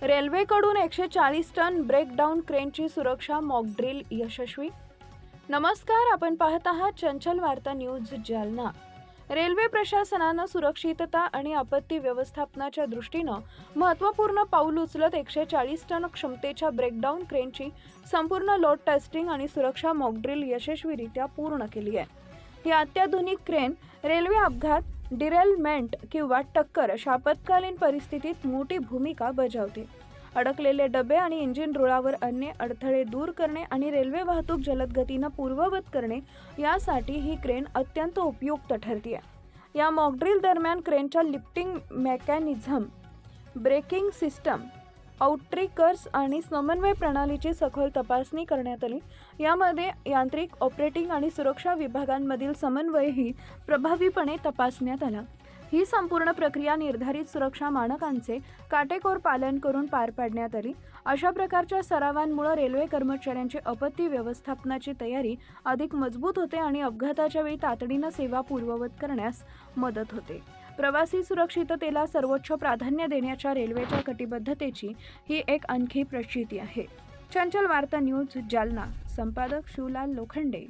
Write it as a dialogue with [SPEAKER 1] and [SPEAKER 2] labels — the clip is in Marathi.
[SPEAKER 1] रेल्वेकडून 140 टन ब्रेकडाऊन क्रेनची सुरक्षा मॉक ड्रिल यशस्वी. नमस्कार, आपण पाहत आहात चंचल वार्ता न्यूज जालना. रेल्वे प्रशासनानं सुरक्षितता आणि आपत्ती व्यवस्थापनाच्या दृष्टीनं महत्त्वपूर्ण पाऊल उचलत 140 टन क्षमतेच्या ब्रेकडाऊन क्रेनची संपूर्ण लोड टेस्टिंग आणि सुरक्षा मॉक ड्रिल यशस्वीरित्या पूर्ण केली आहे. ही अत्याधुनिक क्रेन रेल्वे अपघात, डिरेलमेंट किंवा टक्कर अशा आपत्कालीन परिस्थितीत मोठी भूमिका बजावते. अडकलेले डबे आणि इंजिन रुळावर अन्य अडथळे दूर करणे आणि रेल्वे वाहतूक जलद गतीनं पूर्ववत करणे यासाठी ही क्रेन अत्यंत उपयुक्त ठरते. या मॉकड्रिल दरम्यान क्रेनच्या लिफ्टिंग मेकॅनिझम, ब्रेकिंग सिस्टम, आउट्रिकर्स आणि समन्वय प्रणालीची सखोल तपासणी करण्यात आली. यामध्ये यांत्रिक, ऑपरेटिंग आणि सुरक्षा विभागांमधील समन्वयही प्रभावीपणे तपासण्यात आला. ही संपूर्ण प्रक्रिया निर्धारित सुरक्षा मानकांचे काटेकोर पालन करून पार पाडण्यात आली. अशा प्रकारच्या सरावांमुळे रेल्वे कर्मचाऱ्यांची आपत्ती व्यवस्थापनाची तयारी अधिक मजबूत होते आणि अपघाताच्या वेळी तातडीनं सेवा पूर्ववत करण्यास मदत होते. प्रवासी सुरक्षिततेला सर्वोच्च प्राधान्य देण्याच्या रेल्वेच्या कटिबद्धतेची ही एक आणखी प्रचिती आहे. चंचल वार्ता न्यूज जालना. संपादक शिवलाल लोखंडे.